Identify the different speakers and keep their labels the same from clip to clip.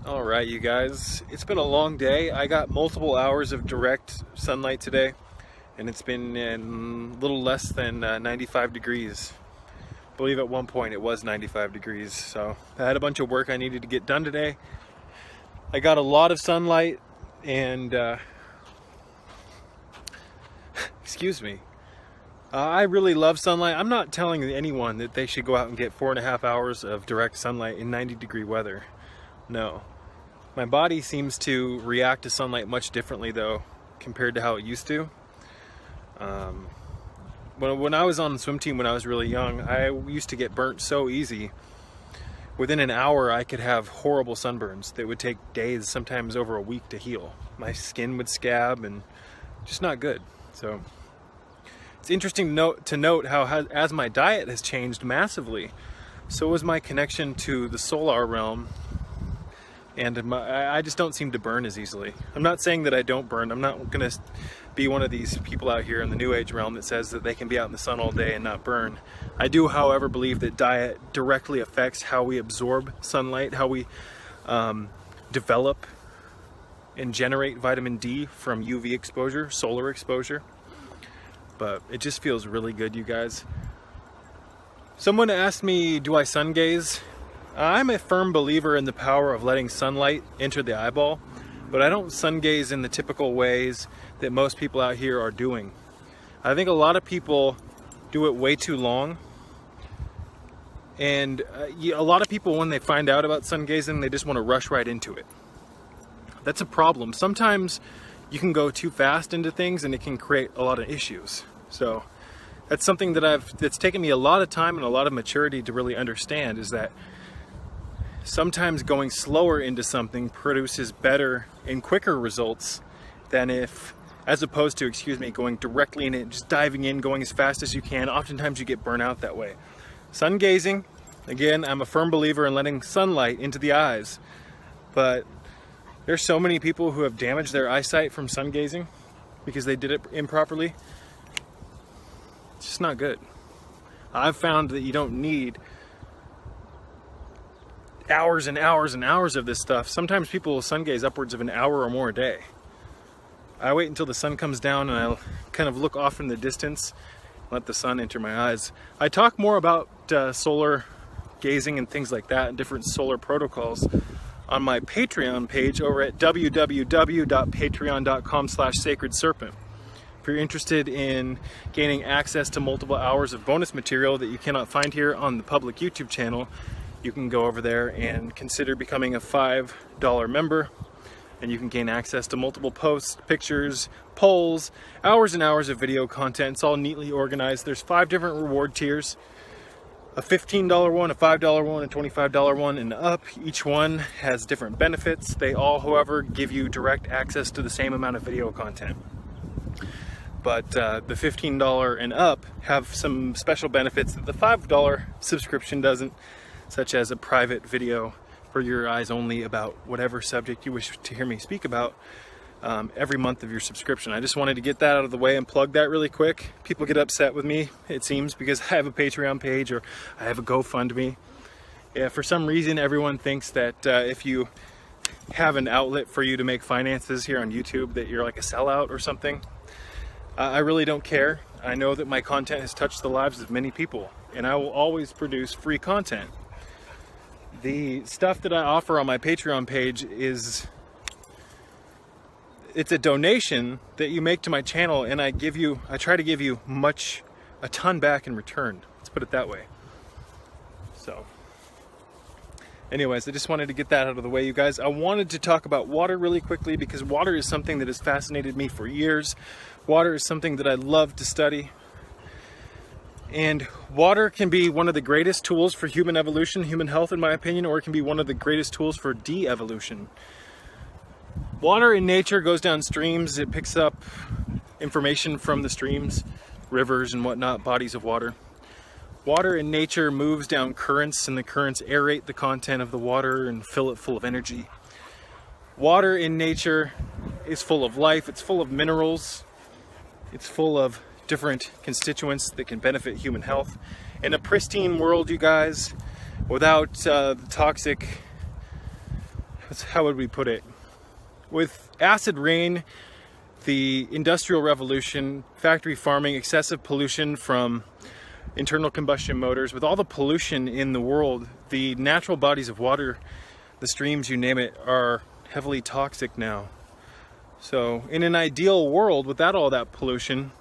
Speaker 1: All right, you guys, it's been a long day. I got multiple hours of direct sunlight today, and it's been a little less than 95 degrees. I believe at one point it was 95 degrees. So I had a bunch of work I needed to get done today. I got a lot of sunlight and excuse me. I really love sunlight. I'm not telling anyone that they should go out and get 4.5 hours of direct sunlight in 90-degree weather. No. My body seems to react to sunlight much differently though, compared to how it used to. When I was on the swim team when I was really young, I used to get burnt so easy. Within an hour I could have horrible sunburns that would take days, sometimes over a week to heal. My skin would scab and just not good. So it's interesting to note how as my diet has changed massively, so has my connection to the solar realm. And I just don't seem to burn as easily. I'm not saying that I don't burn. I'm not going to be one of these people out here in the New Age realm that says that they can be out in the sun all day and not burn. I do, however, believe that diet directly affects how we absorb sunlight, how we develop and generate vitamin D from UV exposure, solar exposure. But it just feels really good, you guys. Someone asked me, do I sun gaze? I'm a firm believer in the power of letting sunlight enter the eyeball, but I don't sun gaze in the typical ways that most people out here are doing. I think a lot of people do it way too long, and a lot of people, when they find out about sun gazing, they just want to rush right into it. That's a problem. Sometimes you can go too fast into things and it can create a lot of issues. So that's something that's taken me a lot of time and a lot of maturity to really understand, is that sometimes going slower into something produces better and quicker results than as opposed to, going directly in it, just diving in, going as fast as you can. Oftentimes you get burnt out that way. Sun gazing, again, I'm a firm believer in letting sunlight into the eyes, but there's so many people who have damaged their eyesight from sun gazing because they did it improperly. It's just not good. I've found that you don't need hours and hours and hours of this stuff. Sometimes people will sun gaze upwards of an hour or more a day. I wait until the sun comes down and I'll kind of look off in the distance, let the sun enter my eyes. I talk more about solar gazing and things like that and different solar protocols on my Patreon page over at www.patreon.com/sacredserpent. If you're interested in gaining access to multiple hours of bonus material that you cannot find here on the public YouTube channel, you can go over there and consider becoming a $5 member, and you can gain access to multiple posts, pictures, polls, hours and hours of video content. It's all neatly organized. There's 5 different reward tiers: a $15 one, a $5 one, a $25 one, and up. Each one has different benefits. They all, however, give you direct access to the same amount of video content. But the $15 and up have some special benefits that the $5 subscription doesn't, such as a private video for your eyes only about whatever subject you wish to hear me speak about every month of your subscription. I just wanted to get that out of the way and plug that really quick. People get upset with me, it seems, because I have a Patreon page or I have a GoFundMe. Yeah, for some reason, everyone thinks that if you have an outlet for you to make finances here on YouTube, that you're like a sellout or something. I really don't care. I know that my content has touched the lives of many people, and I will always produce free content. The stuff that I offer on my Patreon page it's a donation that you make to my channel, and I try to give you a ton back in return. Let's put it that way. So anyways, I just wanted to get that out of the way, you guys. I wanted to talk about water really quickly because water is something that has fascinated me for years. Water is something that I love to study. And water can be one of the greatest tools for human evolution, human health, in my opinion, or it can be one of the greatest tools for de-evolution. Water in nature goes down streams. It picks up information from the streams, rivers and whatnot, bodies of water. Water in nature moves down currents, and the currents aerate the content of the water and fill it full of energy. Water in nature is full of life. It's full of minerals. It's full of different constituents that can benefit human health. In a pristine world, you guys, without toxic how would we put it? With acid rain, the Industrial Revolution, factory farming, excessive pollution from internal combustion motors, with all the pollution in the world, the natural bodies of water, the streams, you name it, are heavily toxic now. So in an ideal world without all that pollution,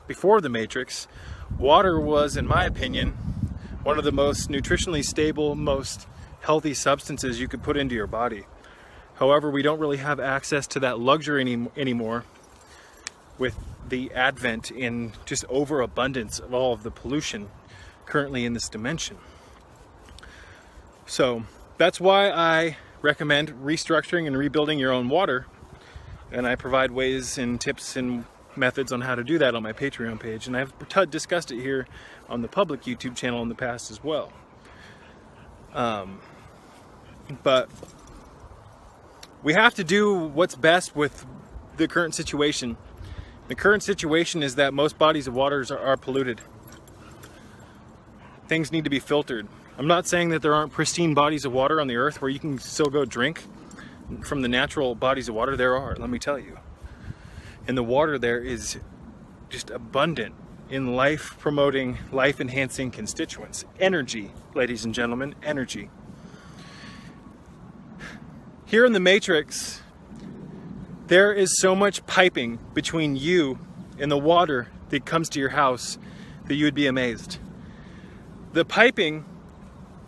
Speaker 1: before the Matrix, water was, in my opinion, one of the most nutritionally stable, most healthy substances you could put into your body. However, we don't really have access to that luxury anymore with the advent in just overabundance of all of the pollution currently in this dimension. So that's why I recommend restructuring and rebuilding your own water, and I provide ways and tips and methods on how to do that on my Patreon page, and I've discussed it here on the public YouTube channel in the past as well. But we have to do what's best with the current situation. The current situation is that most bodies of water are polluted. Things need to be filtered. I'm not saying that there aren't pristine bodies of water on the earth where you can still go drink from the natural bodies of water. There are, let me tell you. And the water there is just abundant in life-promoting, life-enhancing constituents. Energy, ladies and gentlemen, energy. Here in the Matrix, there is so much piping between you and the water that comes to your house that you would be amazed. The piping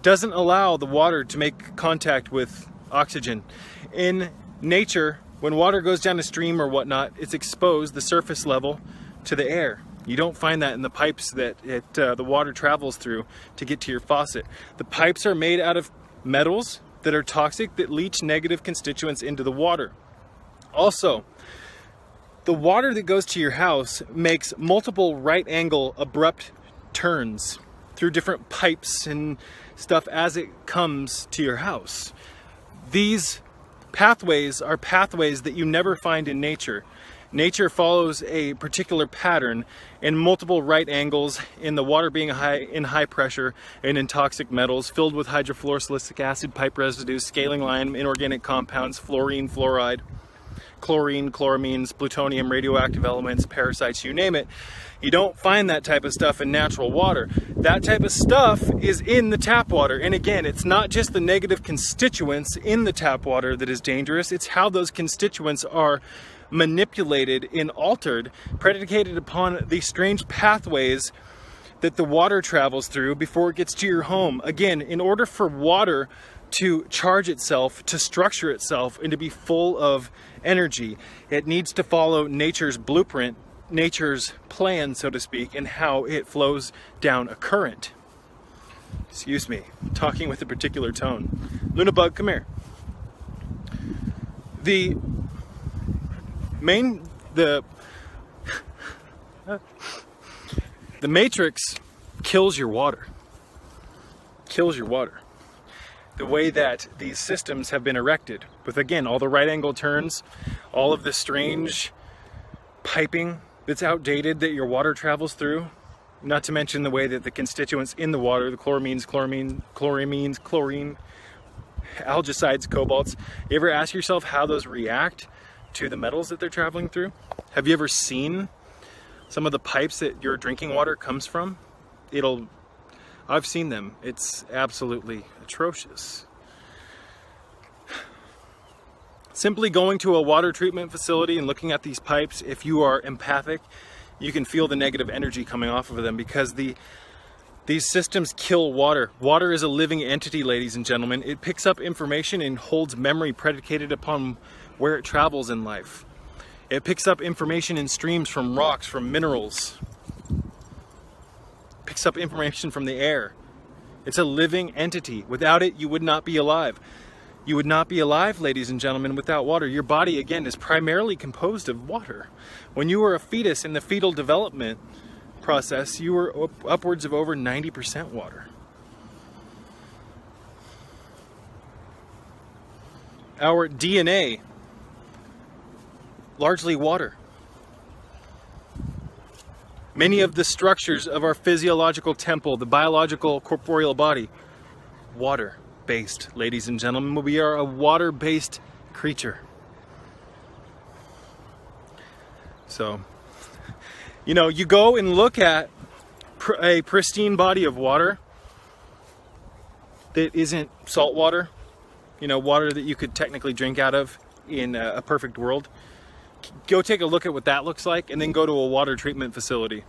Speaker 1: doesn't allow the water to make contact with oxygen. In nature, when water goes down a stream or whatnot, it's exposed, the surface level, to the air. You don't find that in the pipes that the water travels through to get to your faucet. The pipes are made out of metals that are toxic, that leach negative constituents into the water. Also, the water that goes to your house makes multiple right angle abrupt turns through different pipes and stuff as it comes to your house. These pathways are pathways that you never find in nature. Nature follows a particular pattern in multiple right angles, in the water being in high pressure and in toxic metals filled with hydrofluorosilicic acid, pipe residues, scaling lime, inorganic compounds, fluorine, fluoride, chlorine, chloramines, plutonium, radioactive elements, parasites, you name it. You don't find that type of stuff in natural water. That type of stuff is in the tap water. And again, it's not just the negative constituents in the tap water that is dangerous, it's how those constituents are manipulated and altered, predicated upon these strange pathways that the water travels through before it gets to your home. Again, in order for water to charge itself, to structure itself, and to be full of energy, it needs to follow nature's blueprint, nature's plan, so to speak, and how it flows down a current. Excuse me, talking with a particular tone. Lunabug, come here. The Matrix kills your water. Kills your water. The way that these systems have been erected, with again all the right angle turns, all of the strange piping that's outdated that your water travels through, not to mention the way that the constituents in the water, the chloramines, chlorine, algicides, cobalts. You ever ask yourself how those react to the metals that they're traveling through? Have you ever seen some of the pipes that your drinking water comes from? I've seen them. It's absolutely atrocious. Simply going to a water treatment facility and looking at these pipes, if you are empathic, you can feel the negative energy coming off of them, because these systems kill water. Water is a living entity, ladies and gentlemen. It picks up information and holds memory predicated upon where it travels in life. It picks up information in streams from rocks, from minerals. It picks up information from the air. It's a living entity. Without it, you would not be alive. You would not be alive, ladies and gentlemen, without water. Your body, again, is primarily composed of water. When you were a fetus in the fetal development process, you were upwards of over 90% water. Our DNA, largely water. Many of the structures of our physiological temple, the biological corporeal body, water. water-based, ladies and gentlemen. We are a water-based creature. So, you know, you go and look at a pristine body of water that isn't salt water, you know, water that you could technically drink out of in a perfect world. Go take a look at what that looks like, and then go to a water treatment facility.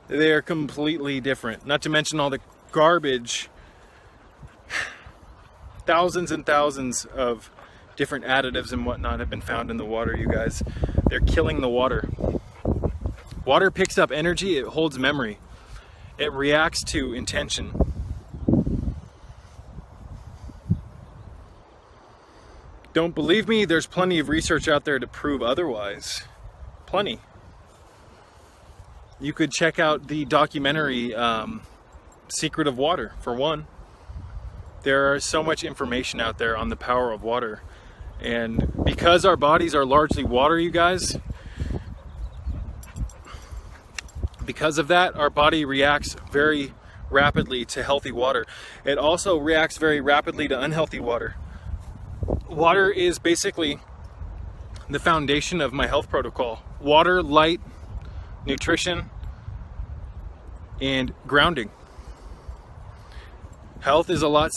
Speaker 1: They are completely different. Not to mention all the garbage, thousands and thousands of different additives and whatnot have been found in the water, you guys. They're killing the water. Water picks up energy, it holds memory. It reacts to intention. Don't believe me? There's plenty of research out there to prove otherwise. Plenty. You could check out the documentary Secret of Water, for one. There is so much information out there on the power of water. And because our bodies are largely water, you guys, because of that, our body reacts very rapidly to healthy water. It also reacts very rapidly to unhealthy water. Water is basically the foundation of my health protocol. Water, light, nutrition, and grounding. Health is a lot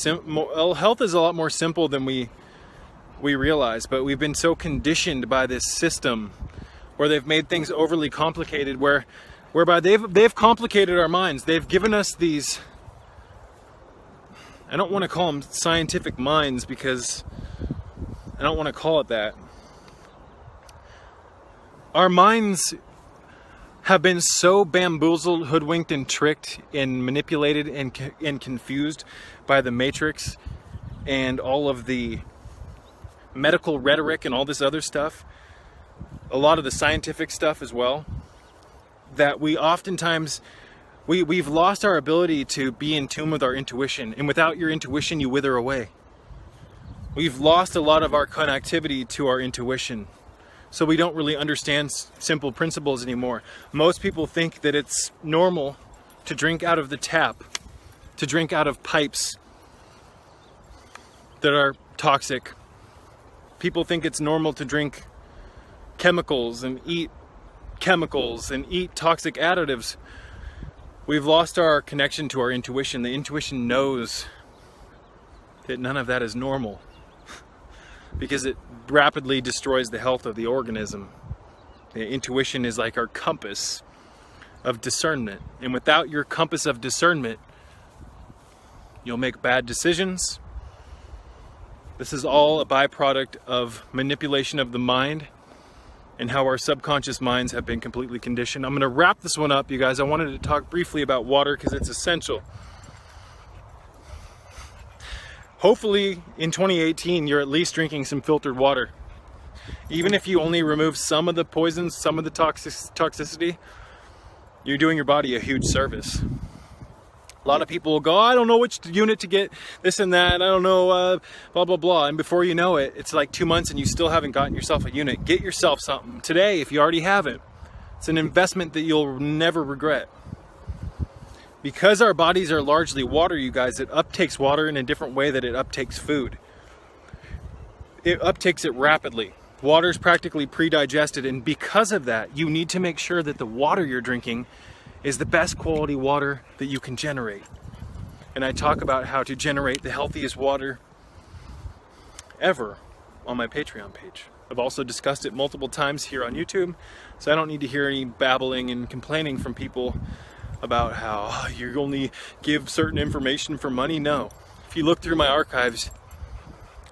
Speaker 1: more simple than we realize, but we've been so conditioned by this system where they've made things overly complicated, whereby they've complicated our minds. They've given us these, I don't want to call them scientific minds because I don't want to call it that. Our minds have been so bamboozled, hoodwinked, and tricked, and manipulated, and confused by the Matrix and all of the medical rhetoric and all this other stuff, a lot of the scientific stuff as well, that we oftentimes, we've lost our ability to be in tune with our intuition. And without your intuition, you wither away. We've lost a lot of our connectivity to our intuition. So we don't really understand simple principles anymore. Most people think that it's normal to drink out of the tap, to drink out of pipes that are toxic. People think it's normal to drink chemicals and eat toxic additives. We've lost our connection to our intuition. The intuition knows that none of that is normal, because it rapidly destroys the health of the organism. The intuition is like our compass of discernment. And without your compass of discernment, you'll make bad decisions. This is all a byproduct of manipulation of the mind and how our subconscious minds have been completely conditioned. I'm going to wrap this one up, you guys. I wanted to talk briefly about water because it's essential. Hopefully in 2018 you're at least drinking some filtered water. Even if you only remove some of the poisons, some of the toxicity, you're doing your body a huge service. A lot of people will go, I don't know which unit to get, this and that, I don't know, blah, blah, blah. And before you know it, it's like 2 months and you still haven't gotten yourself a unit. Get yourself something today if you already have it. It's an investment that you'll never regret. Because our bodies are largely water, you guys, it uptakes water in a different way that it uptakes food. It uptakes it rapidly. Water is practically pre-digested, and because of that, you need to make sure that the water you're drinking is the best quality water that you can generate. And I talk about how to generate the healthiest water ever on my Patreon page. I've also discussed it multiple times here on YouTube, so I don't need to hear any babbling and complaining from people about how you only give certain information for money. No. If you look through my archives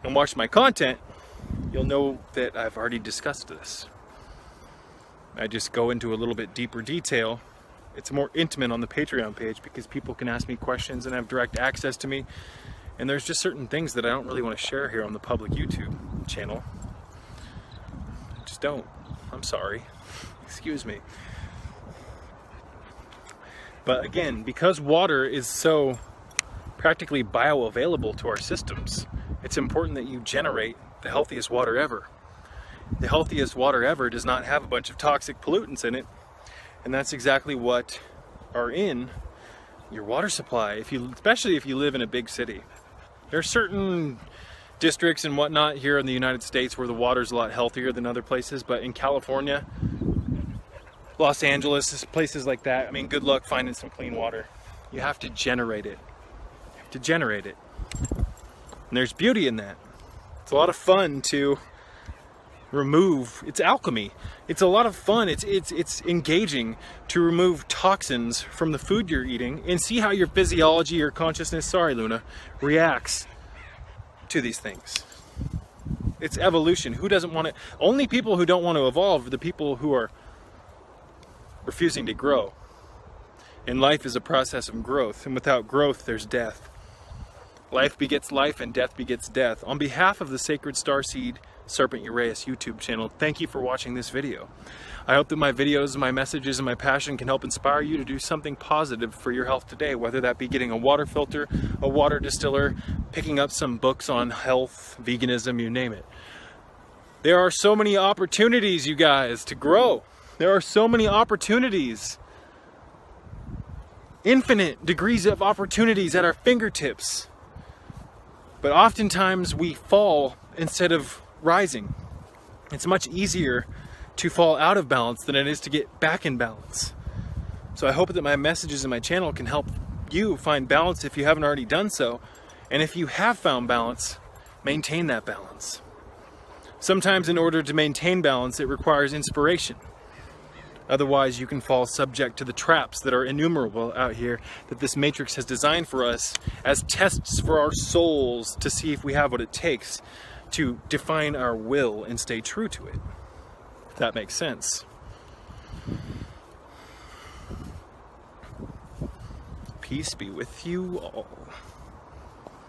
Speaker 1: and watch my content, you'll know that I've already discussed this. I just go into a little bit deeper detail. It's more intimate on the Patreon page because people can ask me questions and have direct access to me. And there's just certain things that I don't really want to share here on the public YouTube channel. I just don't. I'm sorry. Excuse me. But again, because water is so practically bioavailable to our systems, it's important that you generate the healthiest water ever. The healthiest water ever does not have a bunch of toxic pollutants in it, and that's exactly what are in your water supply, especially if you live in a big city. There are certain districts and whatnot here in the United States where the water's a lot healthier than other places, but in California, Los Angeles, places like that, I mean, good luck finding some clean water. You have to generate it. You have to generate it. And there's beauty in that. It's a lot of fun to remove. It's alchemy. It's a lot of fun. It's engaging to remove toxins from the food you're eating and see how your physiology or consciousness, sorry Luna, reacts to these things. It's evolution. Who doesn't want it? Only people who don't want to evolve are the people who are refusing to grow. And life is a process of growth, and without growth there's death. Life begets life and death begets death. On behalf of the Sacred Starseed Serpent Uraeus YouTube channel, thank you for watching this video. I hope that my videos, my messages, and my passion can help inspire you to do something positive for your health today, whether that be getting a water filter, a water distiller, picking up some books on health, veganism, you name it. There are so many opportunities, you guys, to grow. There are so many opportunities. Infinite degrees of opportunities at our fingertips. But oftentimes we fall instead of rising. It's much easier to fall out of balance than it is to get back in balance. So I hope that my messages in my channel can help you find balance if you haven't already done so. And if you have found balance, maintain that balance. Sometimes in order to maintain balance, it requires inspiration. Otherwise, you can fall subject to the traps that are innumerable out here that this matrix has designed for us as tests for our souls to see if we have what it takes to define our will and stay true to it. If that makes sense. Peace be with you all.